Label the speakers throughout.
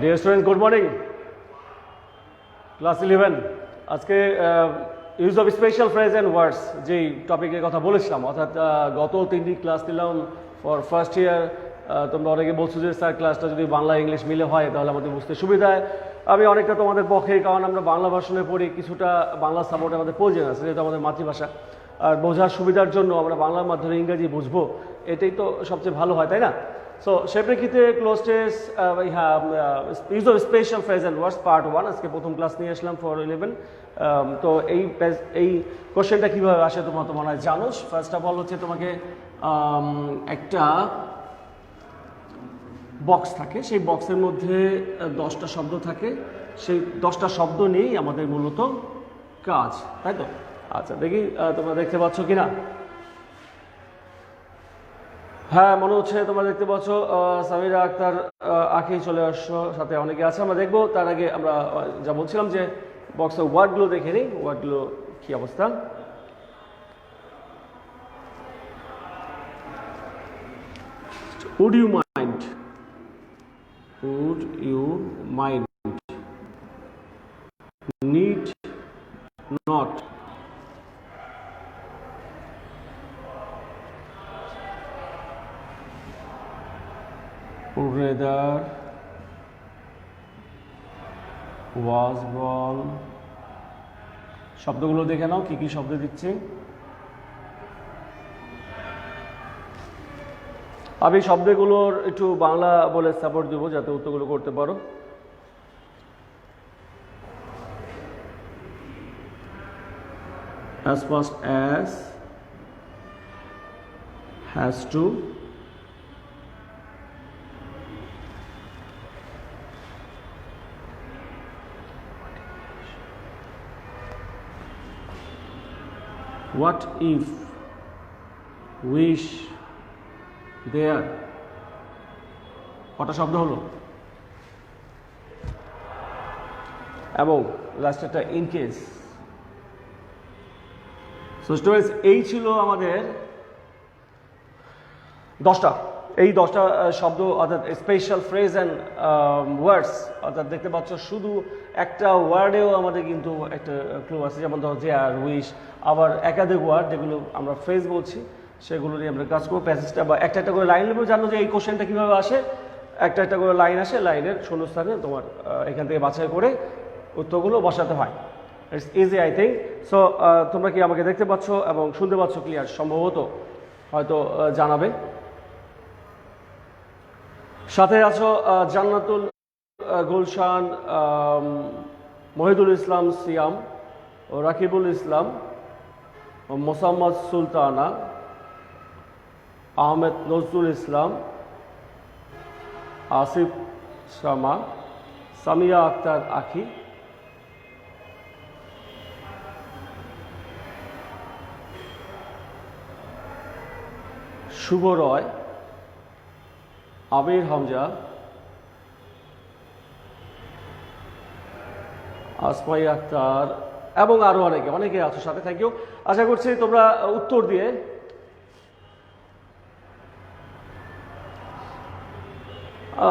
Speaker 1: Deer student, good morning. Class 11 আজকে use of special phrase and words যেই টপিকের কথা বলেছিলাম, অর্থাৎ গত 3 দিন ক্লাস নিলাম ফর ফার্স্ট ইয়ার। তোমরা অনেকে বলছো যে স্যার ক্লাসটা যদি বাংলা ইংলিশ মিলে হয় তাহলে আমাদের বুঝতে সুবিধা হয়। আমি অনেকটা তোমাদের পক্ষে, কারণ আমরা বাংলা ভার্সনে পড়ি, কিছুটা বাংলা সাপোর্ট আমাদের প্রয়োজন আছে, যেহেতু আমাদের মাতৃভাষা। আর বোঝার সুবিধার জন্য আমরা বাংলার মাধ্যমে ইংরেজি বুঝবো, এটাই তো সবচেয়ে ভালো হয়, তাই না? সো সে প্রেক্ষিতে cloze test use of special phrase and words part 1 আজকে প্রথম ক্লাস নিয়ে আসলাম ফর 11। তো এই কোশ্চেনটা কীভাবে আসে তোমরা তো মনে হয় জানো। ফার্স্ট অফ অল হচ্ছে তোমাকে একটা বক্স থাকে, সেই বক্সের মধ্যে 10টা শব্দ থাকে, সেই 10টা শব্দ নিয়েই আমাদের মূলত কাজ, তাই তো? আচ্ছা, দেখি তোমরা দেখতে পাচ্ছ কিনা। হ্যাঁ, মনে হচ্ছে তোমরা দেখতে পাচ্ছ। সামিরা আক্তার আঁকি চলে আসছো, সাথে অনেকে আছে। আমরা দেখবো তার আগে আমরা যা বলছিলাম যে বক্সের ওয়ার্ডগুলো দেখে নিই, ওয়ার্ডগুলো কি অবস্থা। Would you mind? Would you mind? Need not. Would rather. Was wrong. শব্দগুলো দেখে নাও কি কি শব্দ দিচ্ছে। আমি শব্দগুলোর একটু বাংলা বলে সাপোর্ট দেবো যাতে উত্তরগুলো করতে পারো। As fast as, has to, what if, wish, there. কটা শব্দ হলো? এবং লাস্ট একটা ইন কেস। সো স্টুডেন্টস, এই ছিল আমাদের 10টা, এই 10টা শব্দ, অর্থাৎ স্পেশাল ফ্রেজ অ্যান্ড ওয়ার্ডস। অর্থাৎ দেখতে পাচ্ছ শুধু একটা ওয়ার্ডেও আমাদের কিন্তু একটা ক্লু আছে, যেমন ধরো যে আর, উইশ। আবার একাধিক ওয়ার্ড যেগুলো আমরা ফ্রেজ বলছি সেগুলো নিয়ে আমরা কাজ করবো। প্যাসেজটা বা একটা একটা করে লাইন নেবো। জানো যে এই কোশ্চেনটা কীভাবে আসে, একটা একটা করে লাইন আসে, লাইনের শূন্যস্থানে তোমার এখান থেকে বাছাই করে উত্তরগুলো বসাতে হয়। It's easy I think. So তোমরা কি আমাকে দেখতে পাচ্ছ এবং শুনতে পাচ্ছ ক্লিয়ার? সম্ভবত হয়তো জানাবে। সাথে আছো জান্নাতুল গুলশান, মহিদুল ইসলাম সিয়াম, ও রাকিবুল ইসলাম, মোসাম্মদ সুলতানা, আহমেদ নজরুল ইসলাম, আসিফ শামা, সামিয়া আক্তার আঁকি, শুভ রয়, আমির হামজা, আসমাই আক্তার এবং আরও অনেকে আছো সাথে। Thank you. আশা করছি তোমরা উত্তর দিয়ে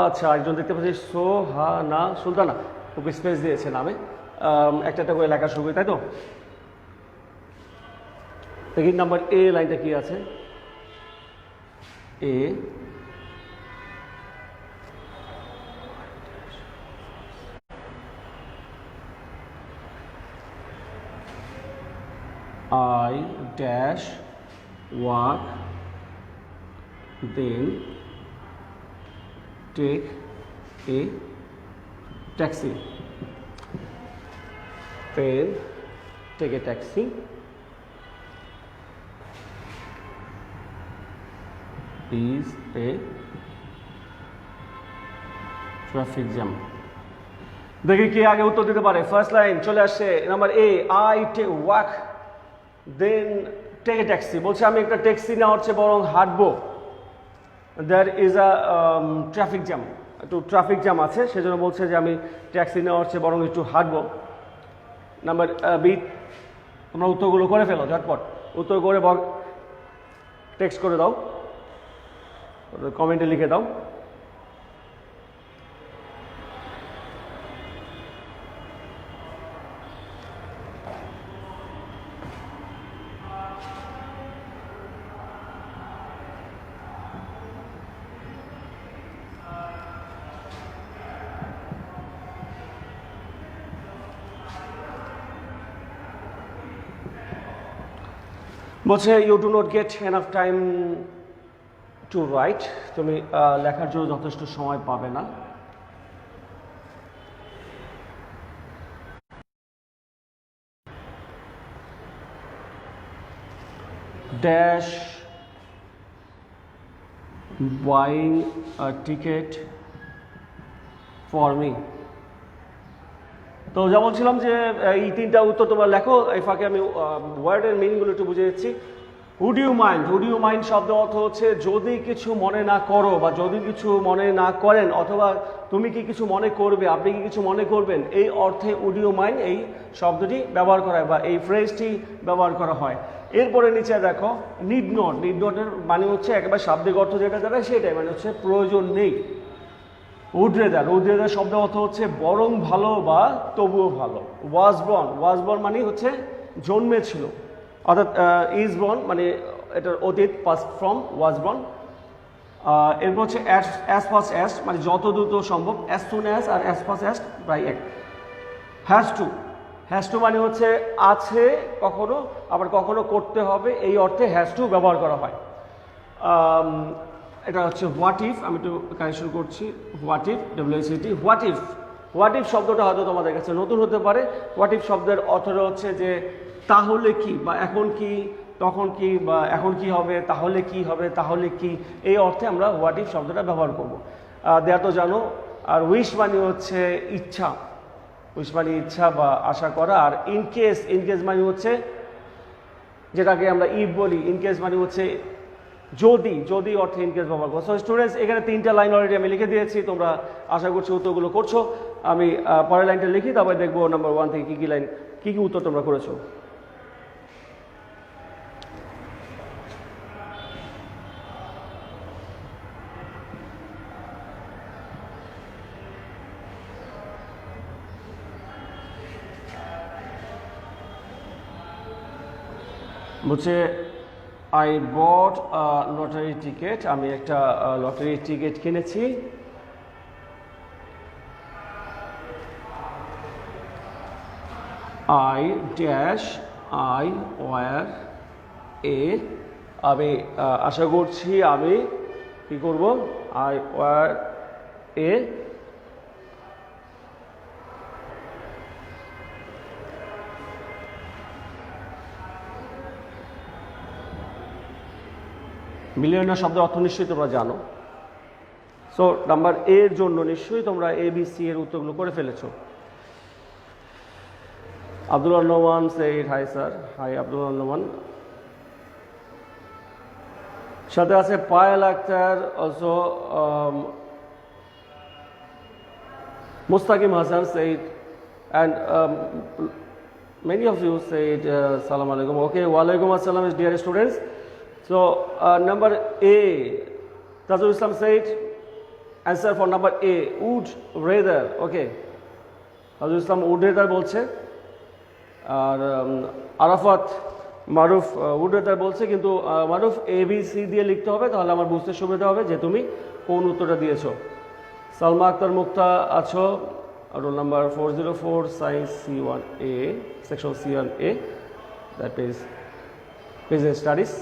Speaker 1: আচ্ছা, একজন দেখতে পাচ্ছি সোহানা সুলতানা, খুব স্পেস দিয়েছে নামে। একটা একটা করে লেখা শুরু করি, তাই তো? দেখি নাম্বার এ লাইনটা কি আছে। এ I dash walk, then take a taxi. Then take a taxi. Is a traffic jam. দেখি কে আগে উত্তর দিতে পারে। ফার্স্ট লাইন চলে আসছে, number A, I take walk than take a taxi. বলছে আমি একটা ট্যাক্সি নেওয়ার চেয়ে বরং হাঁটবো। There is a traffic jam, একটু ট্রাফিক জ্যাম আছে, সেজন্য বলছে যে আমি ট্যাক্সি নেওয়ার চেয়ে বরং একটু হাঁটবো। নাম্বার বি, তোমরা উত্তরগুলো করে ফেলো ঝটপট, উত্তর করে টেক্সট করে দাও, কমেন্টে লিখে দাও। বলছে you do not get enough time to write, তুমি লেখার জন্য যথেষ্ট সময় পাবে না। Dash buying a ticket for me। তো যা বলছিলাম যে এই তিনটা উত্তর তোমরা লেখো, এই ফাঁকে আমি ওয়ার্ডের মিনিংগুলো একটু বুঝে দিচ্ছি। উড ইউ মাইন্ড শব্দ অর্থ হচ্ছে যদি কিছু মনে না করো বা যদি কিছু মনে না করেন, অথবা তুমি কি কিছু মনে করবে, আপনি কি কিছু মনে করবেন, এই অর্থে উড ইউ মাইন্ড এই শব্দটি ব্যবহার করা হয় বা এই ফ্রেজটি ব্যবহার করা হয়। এরপরে নিচে দেখো নিড নটের মানে হচ্ছে একেবারে শাব্দিক অর্থ যেটা দাঁড়ায় সেটাই, মানে হচ্ছে প্রয়োজন নেই। উড রেদার শব্দ অর্থ হচ্ছে বরং ভালো বা তবুও ভালো। ওয়াজ বর্ন মানে হচ্ছে জন্মেছিল, অর্থাৎ ইজ বর্ন মানে এটার অতীত, পাস্ট ফর্ম ওয়াজ বর্ন। এরপর হচ্ছে অ্যাজ ফাস্ট অ্যাজ মানে যত দ্রুত সম্ভব, অ্যাজ সুন অ্যাজ আর অ্যাজ ফাস্ট অ্যাজ প্রায় এক। হ্যাজ টু মানে হচ্ছে আছে কখনো, আবার কখনো করতে হবে, এই অর্থে হ্যাজ টু ব্যবহার করা হয়। এটা হচ্ছে হোয়াট ইফ, আমি একটু কারেকশন করছি, what if WHAT what if শব্দটা হয়তো তোমাদের কাছে নতুন হতে পারে। হোয়াট ইফ শব্দের অর্থটা হচ্ছে যে তাহলে কি, বা এখন কি, তখন কি, বা এখন কি হবে, তাহলে কি হবে, তাহলে কি, এই অর্থে আমরা হোয়াট ইফ শব্দটা ব্যবহার করব। দেয়া তো জানো। আর উইশ মানে হচ্ছে ইচ্ছা, উইশ মানে ইচ্ছা বা আশা করা। আর ইনকেস মানে হচ্ছে যেটাকে আমরা ইফ বলি, ইনকেস মানে হচ্ছে যদি অর্থে ইনকেস ব্যবহার করো। সো স্টুডেন্টস, এখানে তিনটা লাইন অলরেডি আমি লিখে দিয়েছি, তোমরা আশা করছি উত্তরগুলো করছো। আমি পরের লাইনটা লিখি, তারপরে দেখবো নাম্বার 1 থেকে কী কী উত্তর তোমরা করেছো। বলছে আই বট লটারি টিকিট, আমি একটা লটারি টিকিট কিনেছি। আই ওয়ার এ, আমি আশা করছি আমি কি করব, আই ওয়ার এ মিলিয়নার শব্দের অর্থ নিশ্চয়ই তোমরা জানো। সো নাম্বার এর জন্য নিশ্চয়ই তোমরা ABC এর উত্তরগুলো করে ফেলেছো। Abdullah Noman said hi sir, hi Abdullah Noman. সাথে আছে Payel Akter, also Mustakim Hasan said, and many of you said salam alaikum. Okay, wa alaikum assalam, dear students. So number A, Tajul Islam said answer for number A, would rather. Okay, Tajul Islam would rather বলছে, আর আরাফাত মারুফ would rather বলছে, কিন্তু মারুফ ABC দিয়ে লিখতে হবে, তাহলে আমার বুঝতে সুবিধা হবে যে তুমি কোন উত্তরটা দিয়েছো। সালমা আক্তার মুক্তা আছো, roll number 404, science C1A, section C1A, that is business studies.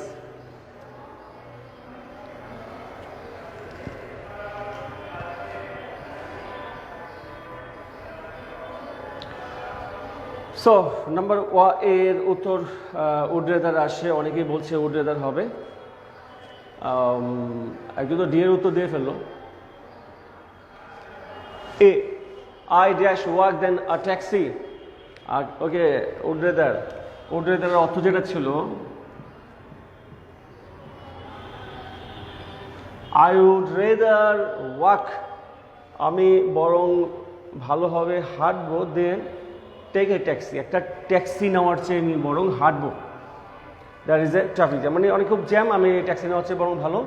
Speaker 1: So number এর উত্তর উড রেদার আসে, অনেকেই বলছে উড রেদার হবে। একজন তো ডি এর উত্তর দিয়ে ফেললো। A, I dash walk than a taxi. Okay, would রেদারের অর্থ যেটা ছিল, আই উড রেদার ওয়াক, আমি বরং ভালোভাবে হাঁটবো, দেন টেক এ ট্যাক্সি, একটা ট্যাক্সি নেওয়ার চেয়ে আমি বরং হাঁটবো। That is a traffic jam, মানে অনেক খুব জ্যাম, আমি ট্যাক্সি নেওয়ার চেয়ে বরং ভালো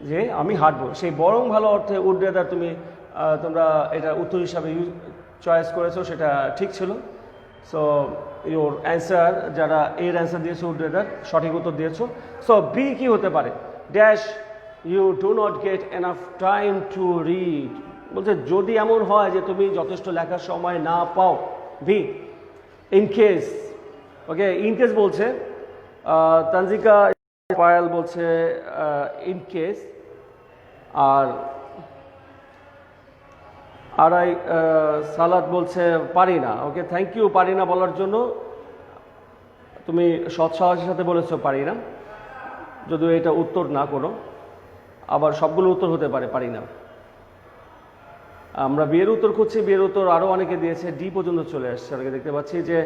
Speaker 1: যে আমি হাঁটবো। সেই বরং ভালো অর্থে উড রেদার তোমরা এটা উত্তর হিসাবে চয়েস করেছো, সেটা ঠিক ছিল। সো ইউর অ্যান্সার, যারা এর অ্যান্সার দিয়েছো উড রেদার, সঠিক উত্তর দিয়েছো। সো বি কি হতে পারে, dash you do not get enough time to read, বলছে যদি এমন হয় যে তুমি যথেষ্ট লেখার সময় না পাও। বি, ইনকেস। ওকে, ইনকেস বলছে তানজিকা পায়েল বলছে ইন কেস, আর আড়াই সালাদ বলছে পারি না। ওকে, থ্যাংক ইউ পারি না বলার জন্য। তুমি সৎ সাহসের সাথে বলেছো পারি না, যদিও এটা উত্তর না কোনো, আবার সবগুলো উত্তর হতে পারে পারি না। আমরা বিয়ের উত্তর খুঁজছি, বিয়ের উত্তর আরও অনেকে দিয়েছে, ডি পর্যন্ত চলে আসছে। অনেকে দেখতে পাচ্ছি যে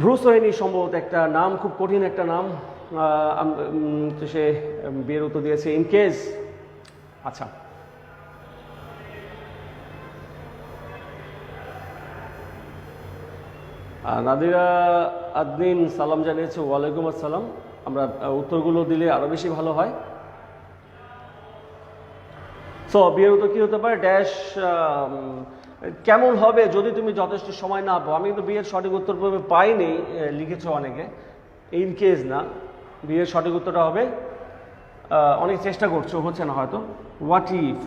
Speaker 1: ব্রুসোয়েনি সম্ভবত একটা নাম, খুব কঠিন একটা নাম। সে বিয়ের উত্তর দিয়েছে ইন কেস। আচ্ছা, নাদিরা আদনিন সালাম জানিয়েছে, ওয়ালাইকুম আসসালাম। আমরা উত্তরগুলো দিলে আরও বেশি ভালো হয়। সো বিয়ের উত্তর কী হতে পারে? ড্যাশ কেমন হবে যদি তুমি যথেষ্ট সময় না পাও। আমি কিন্তু বিয়ের সঠিক উত্তর পাইনি, লিখেছো অনেকে। ইন কেস না, বিয়ের সঠিক উত্তরটা হবে, অনেক চেষ্টা করছো, হচ্ছে না হয়তো, হোয়াট ইফ।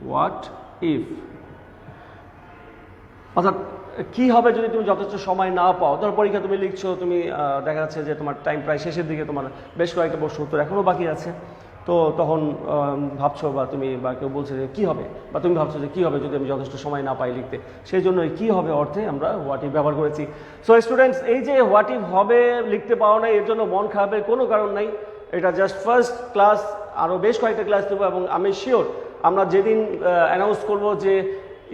Speaker 1: হোয়াট ইফ অর্থাৎ কী হবে যদি তুমি যথেষ্ট সময় না পাও। ধর পরীক্ষা তুমি লিখছো, তুমি দেখা যাচ্ছে যে তোমার টাইম প্রায় শেষের দিকে, তোমার বেশ কয়েকটা প্রশ্ন উত্তর এখনও বাকি আছে, তো তখন ভাবছো বা তুমি বা কেউ বলছে যে কী হবে, বা তুমি ভাবছো যে কী হবে যদি আমি যথেষ্ট সময় না পাই লিখতে। সেই জন্য কী হবে অর্থে আমরা হোয়াট ইফ ব্যবহার করেছি। সো স্টুডেন্টস, এই যে হোয়াট ইফ হবে লিখতে পাও না, এর জন্য মন খারাপের কোনো কারণ নাই। এটা জাস্ট ফার্স্ট ক্লাস, আরও বেশ কয়েকটা ক্লাস দেবো, এবং আমি শিওর আমরা যেদিন অ্যানাউন্স করবো যে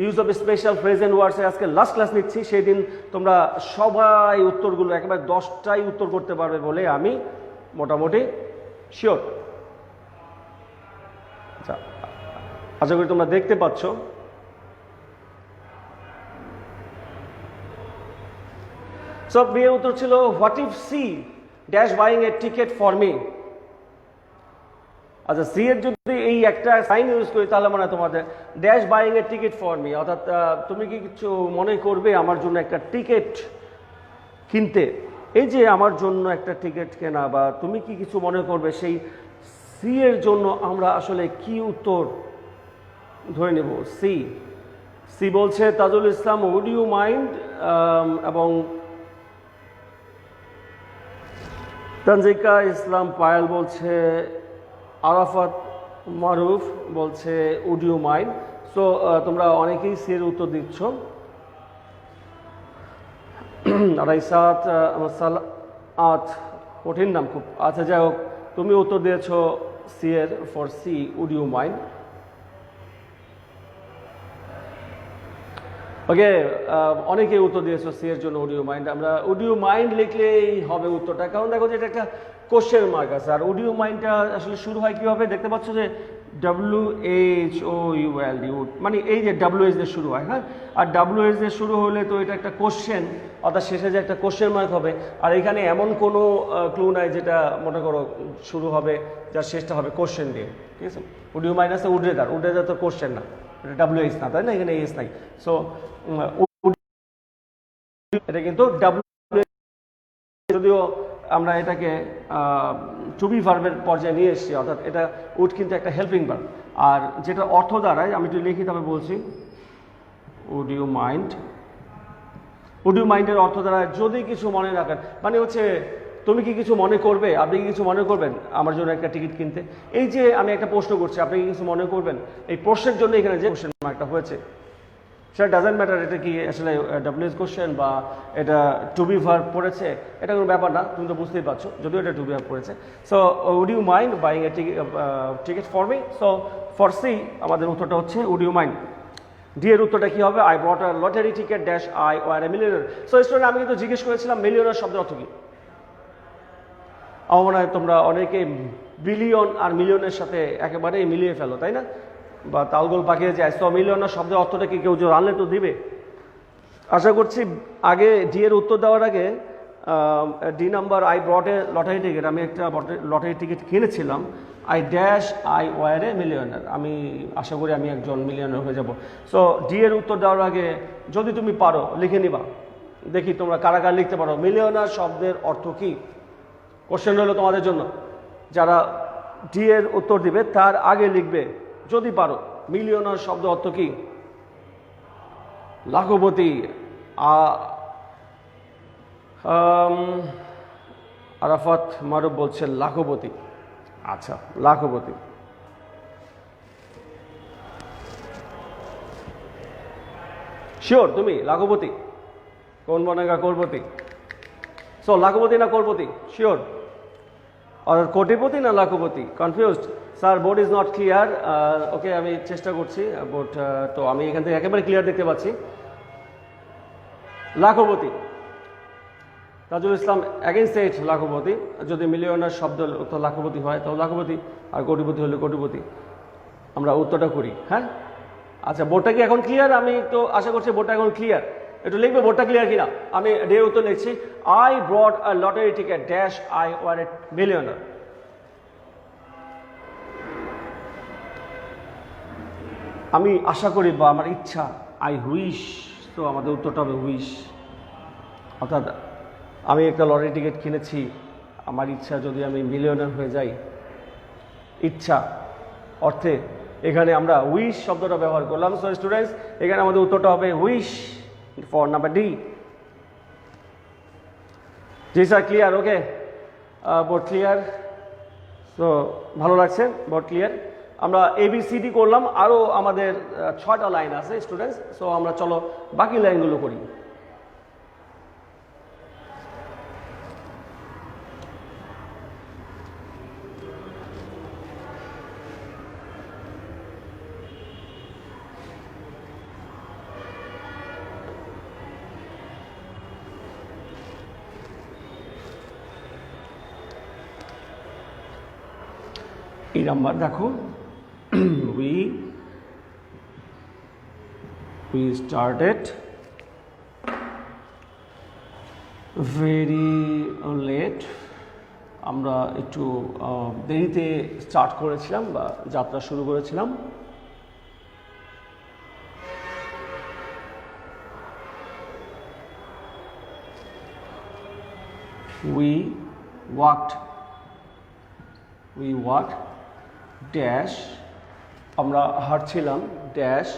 Speaker 1: use of special phrase and ওয়ার্ডসের আজকে লাস্ট ক্লাস নিচ্ছি, সেই দিন তোমরা সবাই উত্তরগুলো একেবারে 10টাই উত্তর করতে পারবে বলে আমি মোটামুটি শিওর। আচ্ছা, আশা করি তোমরা দেখতে পাচ্ছ। সব বিয়ের উত্তর ছিল what if C dash buying a ticket for me. আচ্ছা, সি এর যদি এই একটা সাইন ইউজ করি তাহলে মানে তোমাদের dash buying a ticket for me, অর্থাৎ তুমি কি কিছু মনে করবে আমার জন্য একটা টিকিট কিনতে। এই যে আমার জন্য একটা টিকিট কেনা, বা তুমি কি কিছু মনে করবে, সেই সি এর জন্য আমরা আসলে কি উত্তর ধরে নেব? সি। সি বলছে Tajul Islam would you mind, এবং তানজিকা ইসলাম পায়েল বলছে, আরাফাত মারুফ বলছে উড ইউ মাইন্ড। সো তোমরা অনেকেই সি এর উত্তর দিচ্ছ। রাইসাত সালাত, কঠিন নাম খুব। আচ্ছা, যাই হোক, তুমি উত্তর দিয়েছ সি এর, for C would you mind. Okay, অনেকে উত্তর দিয়েছো সি এর জন্য উড ইউ মাইন্ড। আমরা উড ইউ মাইন্ড লিখলেই হবে উত্তরটা, কারণ দেখো যে এটা একটা কোশ্চেন মার্ক আছে। আর উড ইউ মাইন্ডটা আসলে শুরু হয় কীভাবে দেখতে পাচ্ছ যে WHOULD, মানে এই যে WH দিয়ে শুরু হয়, হ্যাঁ। আর WH দিয়ে শুরু হলে তো এটা একটা কোশ্চেন, অর্থাৎ শেষে যে একটা কোশ্চেন মার্ক হবে। আর এখানে এমন কোনো ক্লু নাই যেটা মনে করো শুরু হবে যার শেষটা হবে কোশ্চেন দিয়ে, ঠিক আছে। উড ইউ মাইন্ড আছে উডরেদার, উডরেদার তো কোশ্চেন না, এটা WH না, তাই না, এখানে এস নাই। সো এটা কিন্তু WH, যদিও আমরা এটাকে টু বি ভার্বের পর্যায়ে নিয়ে এসেছি, অর্থাৎ এটা উড কিন্তু একটা হেল্পিং ভার্ব। আর যেটা অর্থ দ্বারায় আমি যদি লিখি তবে বলছি would you mind. Would you মাইন্ডের অর্থ দ্বারা যদি কিছু মনে রাখেন, মানে হচ্ছে তুমি কি কিছু মনে করবে, আপনি কি কিছু মনে করবেন আমার জন্য একটা টিকিট কিনতে। এই যে আমি একটা প্রশ্ন করছি, আপনি কি কিছু মনে করবেন, এই প্রশ্নের জন্য এখানে যে কোশ্চেন মার্কটা হয়েছে, সেটা ডাজেন্ট ম্যাটার এটা কি আসলে WH কোশ্চেন বা এটা টু বি ভার্ব পড়েছে, এটা কোনো ব্যাপার না, তুমি তো বুঝতেই পারছো, যদিও এটা টু বি ভার্ব পড়েছে। So would you mind buying a ticket for me. So for C আমাদের উত্তরটা হচ্ছে উড ইউ মাইন্ড। ডি এর উত্তরটা কি হবে? I brought a lottery ticket dash I were a millionaire. So student, আমি কিন্তু জিজ্ঞেস করেছিলাম মিলিয়নার শব্দের অর্থ কী। আমার মনে হয় তোমরা অনেকে বিলিয়ন আর মিলিয়নের সাথে একেবারেই মিলিয়ে ফেলো, তাই না, বা তালগোল পাকিয়ে যায়। সো মিলিয়নার শব্দের অর্থটা কি কেউ জানলে তো দিবে। আশা করছি আগে ডি এর উত্তর দেওয়ার আগে D number I brought A lottery ticket, আমি একটা লটারি টিকিট কিনেছিলাম, I dash I were a millionaire, আমি আশা করি আমি একজন মিলিয়নার হয়ে যাব। সো ডি এর উত্তর দেওয়ার আগে যদি তুমি পারো লিখে নিবা, দেখি তোমরা কারা কারা লিখতে পারো মিলিয়নার শব্দের অর্থ কী। কোশ্চেন হলো তোমাদের জন্য, যারা ডি এর উত্তর দিবে তার আগে লিখবে যদি পারো মিলিয়নার শব্দ অর্থ কী। লাখপতি আরাফাত মারুফ বলছে লাখপতি। আচ্ছা, লাখপতি। শিওর তুমি লাখপতি? কোন বনেগা করপতি? সো লাখপতি না করপতি? শিওর? আর কোটিপতি না লাখপতি? Confused? Sir board is not clear. Okay, আমি চেষ্টা করছি বোর্ড। তো আমি এখান থেকে একেবারে ক্লিয়ার দেখতে পাচ্ছি লাখপতি। তাজুল ইসলাম অ্যাগেইনস্ট ইট, লাখপতি। যদি মিলিয়নার শব্দ লাখপতি হয় তাহলে লাখপতি, আর কোটিপতি হলে কোটিপতি। আমরা উত্তরটা করি। হ্যাঁ, আচ্ছা, বোর্ডটা কি এখন ক্লিয়ার? আমি তো আশা করছি বোর্ডটা এখন ক্লিয়ার। একটু লিখবে বোর্ডটা ক্লিয়ার কিনা। আমি ডে উত্তর লিখছি, I brought a lottery ticket dash I were a millionaire. আমি আশা করি বা আমার ইচ্ছা, আই হুইশ। তো আমাদের উত্তরটা হবে হুইশ। অর্থাৎ আমি একটা লটারি টিকিট কিনেছি, আমার ইচ্ছা যদি আমি মিলিয়নার হয়ে যাই। ইচ্ছা অর্থে এখানে আমরা উইশ শব্দটা ব্যবহার করলাম। সো স্টুডেন্টস, এখানে আমাদের উত্তরটা হবে wish for number D. G sir, clear? Okay, board clear. So ভালো লাগছে, বোর্ড ক্লিয়ার। আমরা ABCD করলাম, আরও আমাদের 6টা লাইন আছে স্টুডেন্টস। সো আমরা চলো বাকি লাইনগুলো করি। এই নাম্বার দেখো, we started very late। আমরা একটু দেরিতে স্টার্ট করেছিলাম বা যাত্রা শুরু করেছিলাম। we walked ড্যাশ, আমরা হাঁটছিলাম dash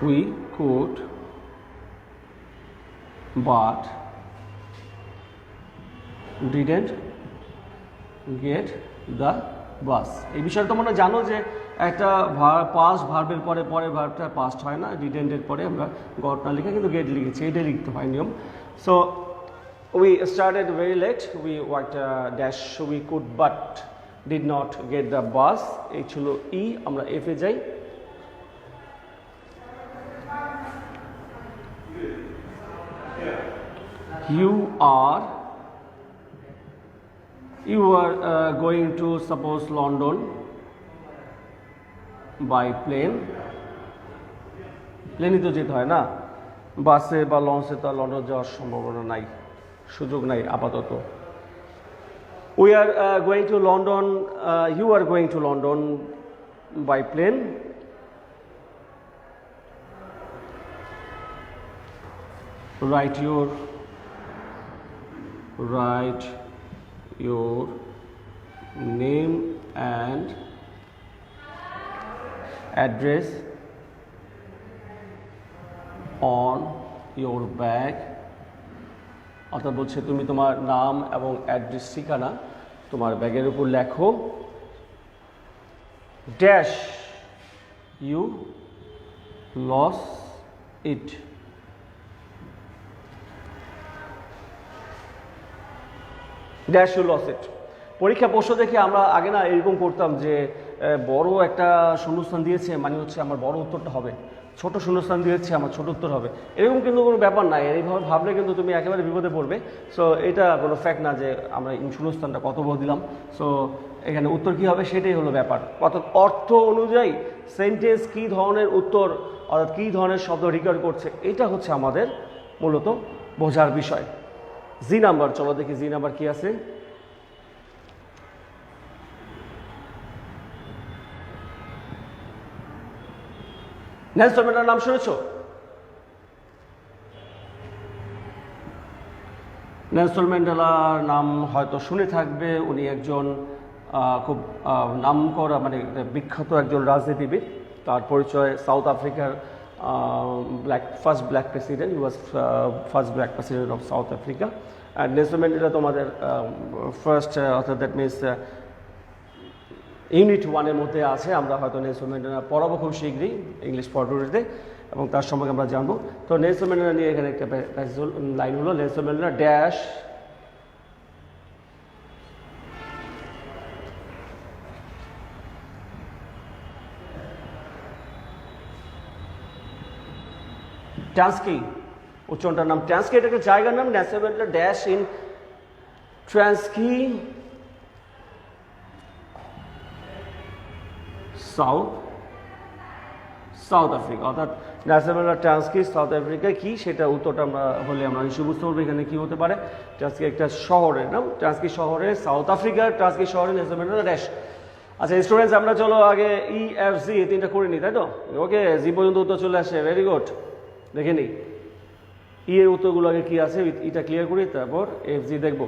Speaker 1: we could but didn't get the bus। এই বিষয়টা তোমরা জানো যে একটা পাস্ট ভার্বের পরে ভার্বটা পাস্ট হয় না, ডিডেন্টের পরে আমরা গট না লিখে কিন্তু গেট লিখেছি, এটাই লিখতে হয় নিয়ম। So we started very late, we worked dash we could but did not get the bus। এই ছিল ই, আমরা এফ এ যাই। you are going to suppose London by plane। প্লেনই তো যেতে হয় না, বাসে বা লঞ্চে তো লন্ডন যাওয়ার সম্ভাবনা নাই, সুযোগ নাই আপাতত। we are going to London, you are going to London by plane। write your name and address on your bag। অর্থাৎ বলছে তুমি তোমার নাম এবং অ্যাড্রেস, ঠিকানা তোমার ব্যাগের উপর লেখো। Dash you lose it. Dash you lose it. পরীক্ষা প্রশ্ন দেখে আমরা আগে না এরকম করতাম যে বড় একটা শূন্যস্থান দিয়েছে মানে হচ্ছে আমার বড় উত্তরটা হবে, ছোট শূন্যস্থান দিয়েছে আমার ছোট উত্তর হবে। এরকম কিন্তু কোনো ব্যাপার নাই, এইভাবে ভাবলে কিন্তু তুমি একেবারে বিপদে পড়বে। সো এটা কোনো ফ্যাক্ট না যে আমরা শূন্যস্থানটা কত বড় দিলাম। সো এখানে উত্তর কী হবে সেটাই হলো ব্যাপার। অর্থাৎ অর্থ অনুযায়ী সেন্টেন্স কী ধরনের উত্তর, অর্থাৎ কী ধরনের শব্দ রিকভার করছে, এটা হচ্ছে আমাদের মূলত বোঝার বিষয়। জি নাম্বার, চলো দেখি জি নাম্বার কি আছে। নেলসন ম্যান্ডেলার নাম শুনেছো? নেলসন ম্যান্ডেলার নাম হয়তো শুনে থাকবে। উনি একজন খুব নামকরা মানে বিখ্যাত একজন রাজনীতিবিদ। তার পরিচয় সাউথ আফ্রিকার first black president, he was first black president of south Africa. And Nelson Mandela তোমাদের ফার্স্ট অর্থাৎ দ্যাট মিনস ইউনিট 1-এর মধ্যে আছে। আমরা হয়তো নেলসন ম্যান্ডেলা পড়াবো খুব শীঘ্রই ইংলিশ পড়াতে এবং তার সম্পর্কে আমরা জানবো। তো নেলসন ম্যান্ডেলা নিয়ে এখানে একটা লাইন হলো, নেলসন ম্যান্ডেলা ড্যাশ ট্রান্সকি, উচ্চারণটার নাম ট্রান্সকি, এটা একটা জায়গার নাম। Nelson Mandela dash in Transkei South Africa, অর্থাৎ নেলসন ম্যান্ডেলা ট্রান্সকি সাউথ আফ্রিকায় কি সেটা উত্তরটা আমরা হলে আমরা নিশ্চয়ই বুঝতে পারবো এখানে কি হতে পারে। ট্রান্সকি একটা শহরের নাম, ট্রান্সকি শহরে সাউথ আফ্রিকার ট্রান্সকি শহরে নেলসন ম্যান্ডেলা ড্যাশ। আচ্ছা স্টুডেন্টস, আমরা চলো আগে EFG এই তিনটা করে নিই, তাই তো? ওকে, জি পর্যন্ত উত্তর চলে আসে, ভেরি গুড। দেখে নিই এর উত্তরগুলো আগে কি আছে, এটা ক্লিয়ার করি, তারপর FG দেখবো।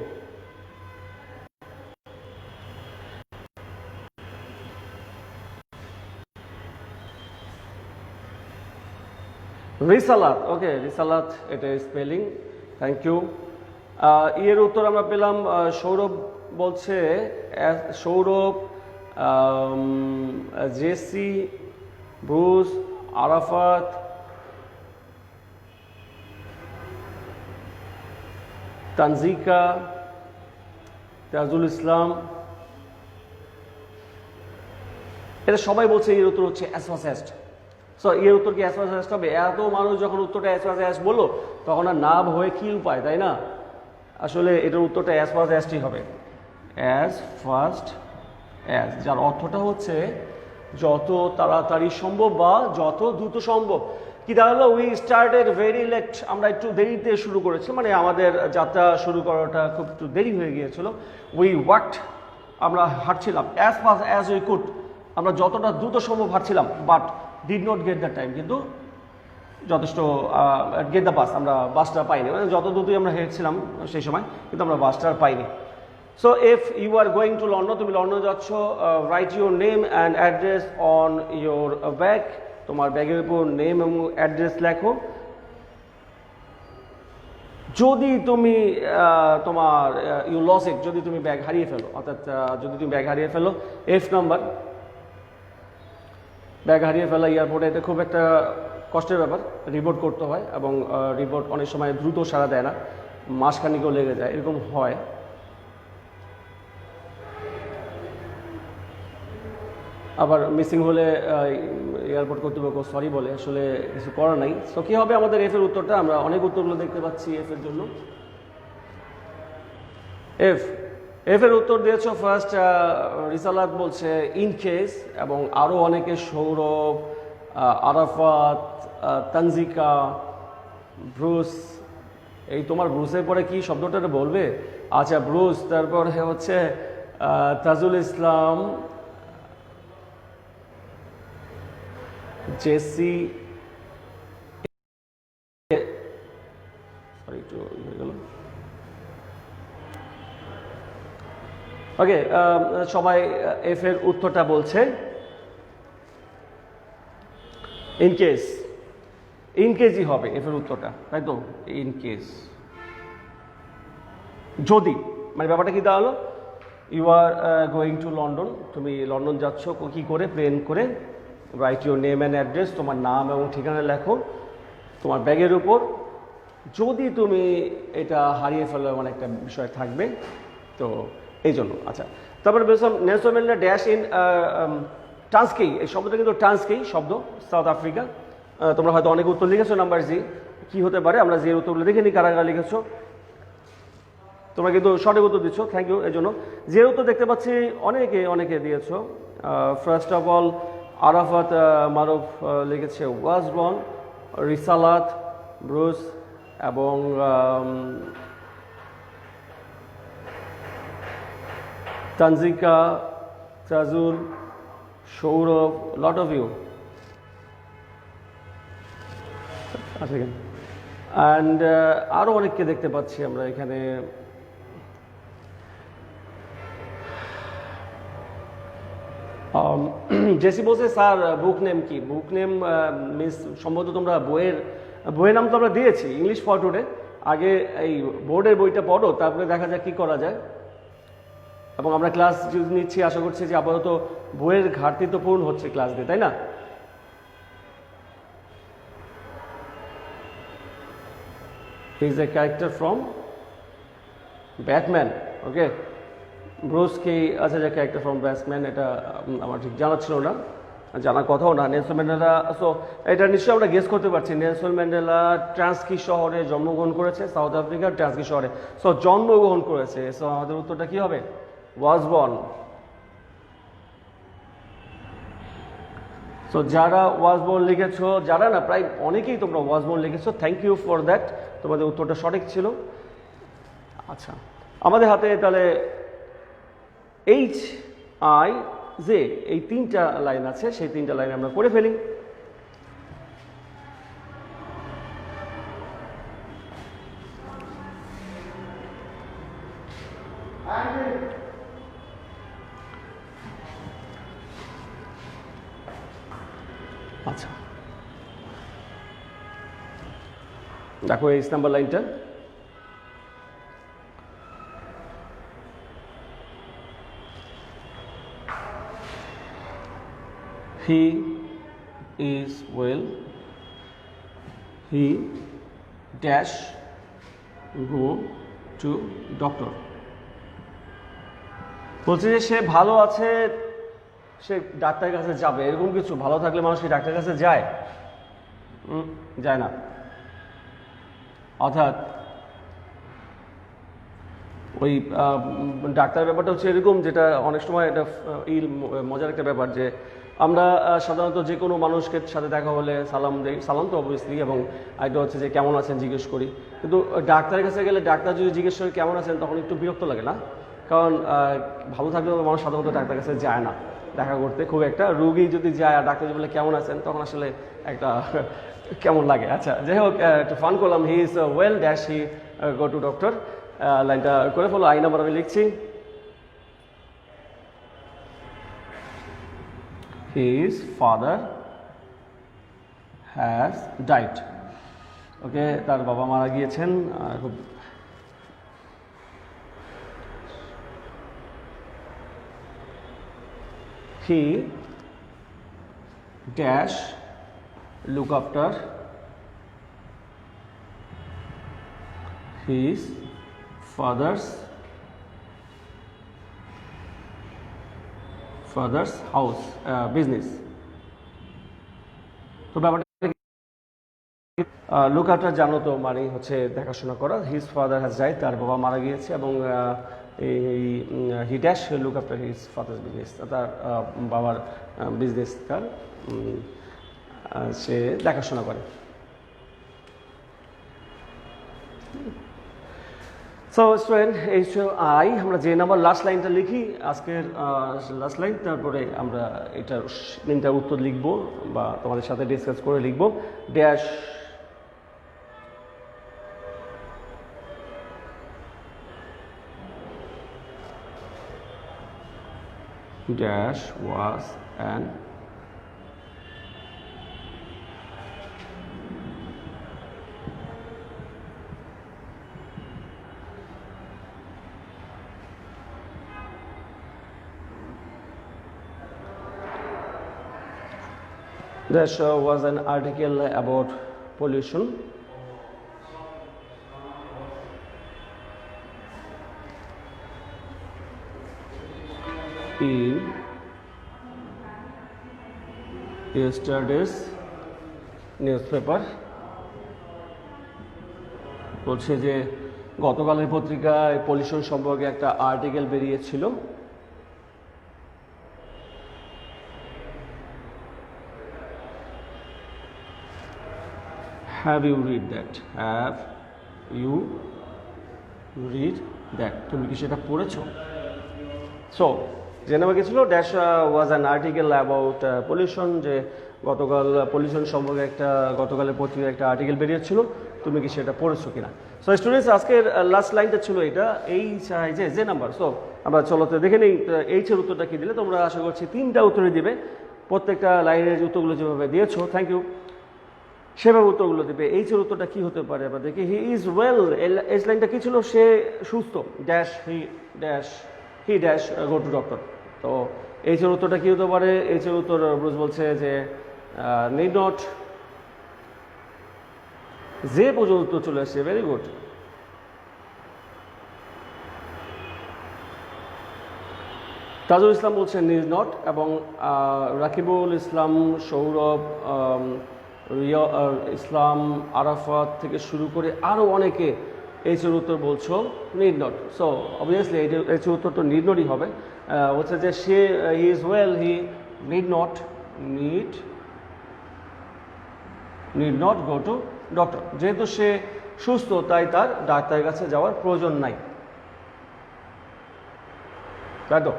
Speaker 1: রিসালাত, ওকে রিসালাত, এটা স্পেলিং, থ্যাংক ইউ। এর উত্তর আমরা পেলাম সৌরভ বলছে, সৌরভ, জেসি, ব্রুস, আরাফাত, তানজিকা, তাজুল ইসলাম, এটা সবাই বলছে এর উত্তর হচ্ছে অ্যাসফাসেস্ট। সো এর উত্তর কি অ্যাসফাসেস্ট হবে? এত মানুষ যখন উত্তরটা অ্যাসফাসেস্ট বললো তখন আর না হয়ে কি উপায়, তাই না? আসলে এটার উত্তরটা অ্যাসফাসেস্টই হবে, অ্যাজ ফাস্ট অ্যাজ, যার অর্থটা হচ্ছে যত তাড়াতাড়ি সম্ভব বা যত দ্রুত সম্ভব। কি দাঁড়ালো? উই স্টার্টেড ভেরি লেট, আমরা একটু দেরিতে শুরু করেছি, মানে আমাদের যাত্রা শুরু করাটা খুব একটু দেরি হয়ে গিয়েছিল। উই ওয়াকড, আমরা হাঁটছিলাম, as fast as we could, আমরা যতটা দ্রুত সম্ভব হাঁটছিলাম, but did not get the time, কিন্তু যথেষ্ট গেট দ্য বাস, আমরা বাসটা পাইনি, মানে যত দ্রুতই আমরা হেঁটছিলাম সেই সময়, কিন্তু আমরা বাসটা পাইনি। So if you are going to London, তুমি লন্ডন যাচ্ছ, write your name and address on your bag, তোমার ব্যাগের উপর নেম এবং অ্যাড্রেস লেখো। যদি তুমি তোমার ইউ লস ইট, যদি তুমি ব্যাগ হারিয়ে ফেলো, অর্থাৎ যদি তুমি ব্যাগ হারিয়ে ফেলো, F নাম্বার, ব্যাগ হারিয়ে ফেলা এয়ারপোর্টে এটা খুব একটা কষ্টের ব্যাপার, রিপোর্ট করতে হয় এবং রিপোর্ট অনেক সময় দ্রুত সাড়া দেয় না, মাসখানিকেও লেগে যায়, এরকম হয়। আবার মিসিং হলে এয়ারপোর্ট কর্তৃপক্ষ সরি বলে, আসলে কিছু করার নাই। সো কী হবে আমাদের F এর উত্তরটা? আমরা অনেক উত্তরগুলো দেখতে পাচ্ছি F এর জন্য। F এর উত্তর দিয়েছ ফার্স্ট রিসালাত বলছে ইন কেস, এবং আরও অনেকে সৌরভ, আরাফাত, তানজিকা, ব্রুস। এই তোমার ব্রুসের পরে কি শব্দটা বলবে? আচ্ছা ব্রুস, তারপরে হচ্ছে তাজুল ইসলাম, জেসি, সরি একটু হয়ে গেল। ওকে, সবাই F এর উত্তরটা বলছে ইন কেসই হবে F এর উত্তরটা, তাই তো? ইন কেস, যদি, মানে ব্যাপারটা কি দাঁড়ালো? You are going to London, তুমি লন্ডন যাচ্ছ, কি করে? প্লেন করে। Write your name and address, তোমার নাম এবং ঠিকানা লেখো তোমার ব্যাগের উপর। যদি তুমি এটা হারিয়ে ফেলো এমন একটা বিষয় থাকবে, তো এই জন্য। আচ্ছা, তারপরে নেলসন ম্যান্ডেলা ড্যাশ ইন ট্রান্সকি, এই শব্দটা কিন্তু ট্রান্সকি শব্দ, সাউথ আফ্রিকা। তোমরা হয়তো অনেক উত্তর লিখেছো, নাম্বার জি কি হতে পারে আমরা যে উত্তরগুলো দেখে নিই, কারা কারা লিখেছো। তোমরা কিন্তু সঠিক উত্তর দিচ্ছ, থ্যাংক ইউ। এই জন্য যে উত্তর দেখতে পাচ্ছি অনেকে দিয়েছো। First of all Arafat Maruf লিখেছে ওয়াজ বর্ন, রিসালাত, ব্রুস এবং Tanjika, Tajul, Sourav, lot of you. And আরও অনেককে দেখতে পাচ্ছি আমরা এখানে। জেসি বলছে স্যার বুক নেম কি? বুক নেম মিস সম্ভবত তোমরা বইয়ের নাম তো আমরা দিয়েছি, ইংলিশ ফর টুডে। আগে এই বোর্ডের বইটা পড়ো, তারপরে দেখা যাক কি করা যায়। এবং আমরা ক্লাস যদি নিচ্ছি, আশা করছি যে আপাতত বইয়ের ঘাটতি তো পূরণ হচ্ছে ক্লাস দিয়ে, তাই না? He is a character from Batman. Okay, Bruce কি আছে যে ক্যারেক্টার ফ্রম ব্যাটম্যান, এটা আমার ঠিক জানা ছিল না, জানার কথাও না। নেলসন ম্যান্ডেলা, সো এটা নিশ্চয়ই আমরা গেস করতে পারছি। নেলসন ম্যান্ডেলা ট্রান্সকি শহরে জন্মগ্রহণ করেছে, সাউথ আফ্রিকার ট্রান্সকি শহরে। সো জন্মগ্রহণ করেছে, সো আমাদের উত্তরটা কি হবে? Was born. সো যারা ওয়াজ বর্ন লিখেছো, যারা না প্রায় অনেকেই তোমরা ওয়াজ বর্ন লিখেছো, থ্যাংক ইউ ফর দ্যাট, তোমাদের উত্তরটা সঠিক ছিল। আচ্ছা, আমাদের হাতে তাহলে HIJ এই 3টা লাইন আছে, সেই 3টা লাইন আমরা করে ফেলি। আচ্ছা, দেখো এই নাম্বার লাইনটা, he is well, he dash go to doctor। বলছে যে সে ভালো আছে, সে ডাক্তারের কাছে যাবে, এরকম কিছু। ভালো থাকলে মানুষ কি ডাক্তারের কাছে যায়? যায় না। অর্থাৎ ওই ডাক্তারের ব্যাপারটা হচ্ছে এরকম, যেটা অনেক সময় এটা মজার একটা ব্যাপার, যে আমরা সাধারণত যে কোনো মানুষকে সাথে দেখা হলে সালাম দিই, সালাম তো অবভিয়াসলি, এবং আরেকটা হচ্ছে যে কেমন আছেন জিজ্ঞেস করি। কিন্তু ডাক্তারের কাছে গেলে ডাক্তার যদি জিজ্ঞেস করে কেমন আছেন, তখন একটু বিরক্ত লাগে না? কারণ ভালো থাকলে মানুষ সাধারণত ডাক্তারের কাছে যায় না দেখা করতে খুব একটা। রুগী যদি যায় আর ডাক্তার যদি বলে কেমন আছেন, তখন আসলে একটা কেমন লাগে। আচ্ছা, যাই হোক, একটু ফান করলাম। He is well dash he go to doctor. লাইনটা করে ফেলো। আই নাম্বার আমি লিখছি, his father has died। ওকে, তার বাবা মারা গিয়েছেন। খুব he dash look after his father's house business. তো ব্যাপারটা লুক আফটার জানো তো, মানে হচ্ছে দেখাশোনা করা। হিজ ফাদার হ্যাজ ডাইড, তার বাবা মারা গিয়েছে, এবং he dash look after his father's business, তার বাবার বিজনেস তার সে দেখাশোনা করে। সো স্টুডেন্ট, এই আই আমরা যে নাম্বার লাস্ট লাইনটা লিখি, আজকের লাস্ট লাইন, তারপরে আমরা এটার উত্তর লিখবো বা তোমাদের সাথে ডিসকাস করে লিখবো। Dash was an article about pollution in yesterday's newspaper। বলছে যে গতকালের পত্রিকায় পলিউশন সম্পর্কে একটা আর্টিকেল বেরিয়েছিল। Have you read that? Have you read that? তুমি কি সেটা পড়েছো? সো যে নামে গেছিল, dash was an article about pollution, যে গতকাল পলিউশন সম্পর্কে গতকালের পত্রিকায় একটা আর্টিকেল বেরিয়েছিল। তুমি কি সেটা পড়েছো কিনা। সো স্টুডেন্টস আজকের লাস্ট লাইনটা ছিল এটা, H I J number. So আমরা চলোতে দেখে নিই এইচের উত্তরটা কি দিলে। তোমরা আশা করছি 3টা উত্তরই দিবে, প্রত্যেকটা লাইনের উত্তরগুলো যেভাবে দিয়েছো, থ্যাংক ইউ, সেভাবে উত্তরগুলো দেবে। এইচের উত্তরটা কি হতে পারে আমরা দেখি। হি ইজ ওয়েল, এইচ লাইনটা কি ছিল, সে সুস্থ, dash he dash go to doctor. তো এইচের উত্তরটা কি হতে পারে। এইচের উত্তর ব্রুস বলছে যে নিড নট, যে পর্যন্ত উত্তর চলে আসছে, ভেরি গুড। তাজুল ইসলাম বলছে নিজ নট, এবং রাকিবুল ইসলাম, সৌরভ, ইসলাম, আরাফাত থেকে শুরু করে আরও অনেকে এইচের উত্তর বলছো নিড নট। সো অবভিয়াসলি এইচের উত্তর তো নিড নটই হবে। হচ্ছে যে সে is well, he need not go to doctor. যেহেতু সে সুস্থ তাই তার ডাক্তারের কাছে যাওয়ার প্রয়োজন নাই, তাই তো।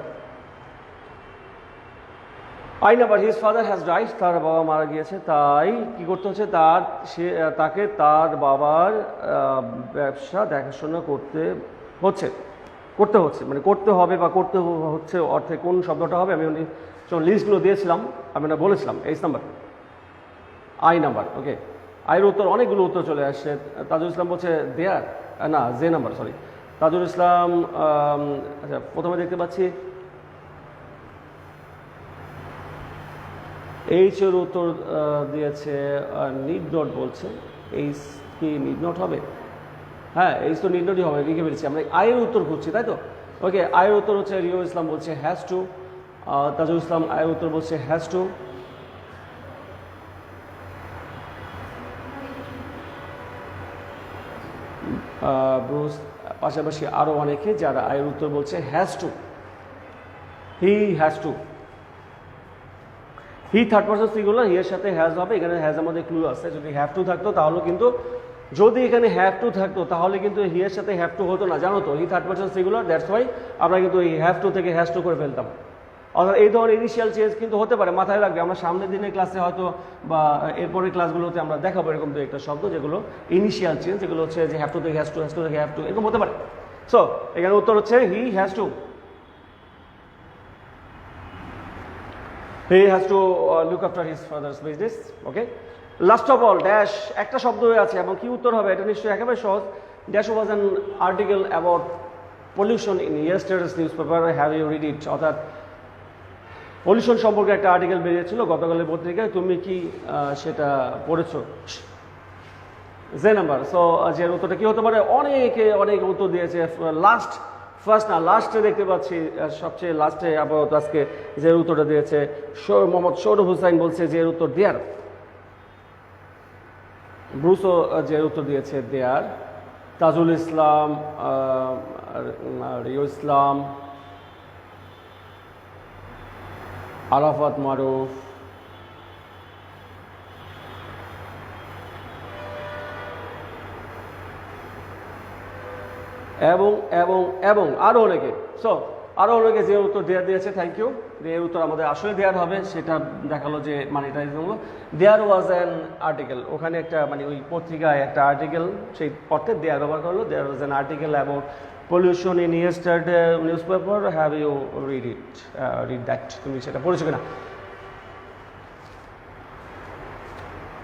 Speaker 1: I number, his father has died, তার বাবা মারা গিয়েছে, তাই কি করতে হচ্ছে, তাকে তার বাবার ব্যবসা দেখাশোনা করতে হচ্ছে, মানে করতে হবে বা করতে হচ্ছে অর্থে কোন শব্দটা হবে। আমি লিস্টগুলো দিয়েছিলাম, আমি না বলেছিলাম এইচ নাম্বার, আই নাম্বার। ওকে, আয়ের উত্তর অনেকগুলো উত্তর চলে আসছে। তাজুল ইসলাম বলছে দেয়ার, না J number, sorry. Tajul Islam, আচ্ছা প্রথমে দেখতে পাচ্ছি এইচের উত্তর দিয়েছে নিড নট বলছে। এইচ কি নিড নট হবে? হ্যাঁ, এইচ তো নিড নটই হবে, লিখে ফেলেছি। আমরা আয়ের উত্তর খুঁজছি, তাই তো। ওকে, আয়ের উত্তর হচ্ছে রিও ইসলাম বলছে হ্যাজ টু, তাজুল ইসলাম আয়ের উত্তর বলছে হ্যাজ টু। ব্রুস, পাশাপাশি আরও অনেকে যারা আয়ের উত্তর বলছে has to, he has to. He third person singular, he এর সাথে হ্যাজ হবে। এখানে হ্যাজ আমাদের ক্লু আছে, যদি হ্যাভ টু থাকতো তাহলে কিন্তু, যদি এখানে হ্যাভ টু থাকতো তাহলে কিন্তু হি এর সাথে হ্যাভ টু হতো না, জানো তো। হি third person singular, that's why আমরা কিন্তু এই হ্যাভ টু থেকে হ্যাজ টু করে ফেলতাম। অর্থাৎ এই ধরনের ইনিশিয়াল চেঞ্জ কিন্তু হতে পারে, মাথায় রাখবে। আমরা সামনের দিনের ক্লাসে হয়তো বা এরপরের ক্লাসগুলোতে আমরা দেখাবো এরকম দু একটা শব্দ যেগুলো ইনিশিয়াল চেঞ্জ, যেগুলো হচ্ছে যে হ্যাভ টু থেকে হ্যাজ টু, হ্যাজ টু থেকে হ্যাভ টু, এরকম হতে পারে। সো এখানে উত্তর হচ্ছে হি has two. He has to look after his father's business. Okay. Last of all, dash একটা শব্দ হয়ে আছে এবং কি উত্তর হবে এটা নিশ্চয়ই একেবারে সহজ। Dash was an article about pollution in yesterday's newspaper. Have you read it? অর্থাৎ পলিউশন সম্পর্কে একটা আর্টিকেল বেরিয়েছিল গতকালের পত্রিকায়, তুমি কি সেটা পড়েছো? J number. সো যে উত্তরটা কি হতে পারে, অনেক উত্তর দিয়েছে। ফার্স্ট না লাস্টে দেখতে পাচ্ছি, সবচেয়ে লাস্টে আপাতত আজকে যে উত্তরটা দিয়েছে মোহাম্মদ সৌরভ হুসাইন বলছে যে উত্তর দেয়ার। ব্রুসও যে উত্তর দিয়েছে দেয়ার। তাজুল ইসলাম, রিও ইসলাম, আরাফাত মারুফ, এবং আরও অনেকে। সো আরও অনেকে যে উত্তর দেয়ার দিয়েছে, থ্যাংক ইউ। এর উত্তর আমাদের আসলে দেয়ার হবে, সেটা দেখালো যে মানে এটা দেয়ার ওয়াজ অ্যান আর্টিকেল। ওখানে একটা মানে ওই পত্রিকায় একটা আর্টিকেল, সেই অর্থে দেয়ার ব্যবহার করলো। There was an article about pollution in yesterday news paper. Have you read that? তুমি সেটা পড়েছো কিনা?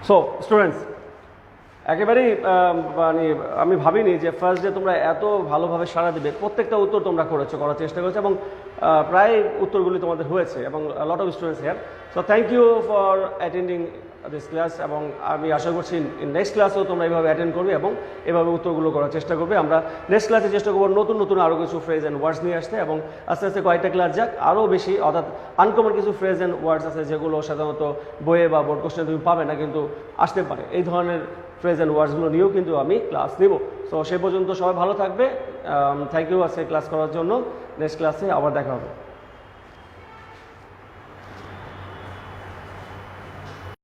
Speaker 1: সো স্টুডেন্টস, একেবারেই মানে আমি ভাবিনি যে ফার্স্ট ডে তোমরা এত ভালোভাবে সাড়া দেবে। প্রত্যেকটা উত্তর তোমরা করার চেষ্টা করেছো এবং প্রায় উত্তরগুলি তোমাদের হয়েছে এবং lot of students here. So thank you for attending this class, এবং আমি আশা করছি নেক্সট ক্লাসেও তোমরা এইভাবে অ্যাটেন্ড করবে এবং এভাবে উত্তরগুলো করার চেষ্টা করবে। আমরা নেক্সট ক্লাসে চেষ্টা করবো নতুন আরও কিছু ফ্রেজ অ্যান্ড ওয়ার্ডস নিয়ে আসতে, এবং আস্তে আস্তে কয়েকটা ক্লাস যাক আরও বেশি, অর্থাৎ আনকমন কিছু ফ্রেজ অ্যান্ড ওয়ার্ডস আছে যেগুলো সাধারণত বইয়ে বা বোর্ড কোশ্চেনে তুমি পাবে না, কিন্তু আসতে পারে। এই ধরনের ফ্রেজ অ্যান্ড ওয়ার্ডসগুলো নিয়েও কিন্তু আমি ক্লাস নেব। সো সে পর্যন্ত সবাই ভালো থাকবে। থ্যাংক ইউ আজকে ক্লাস করার জন্য। নেক্সট ক্লাসে আবার দেখা হবে।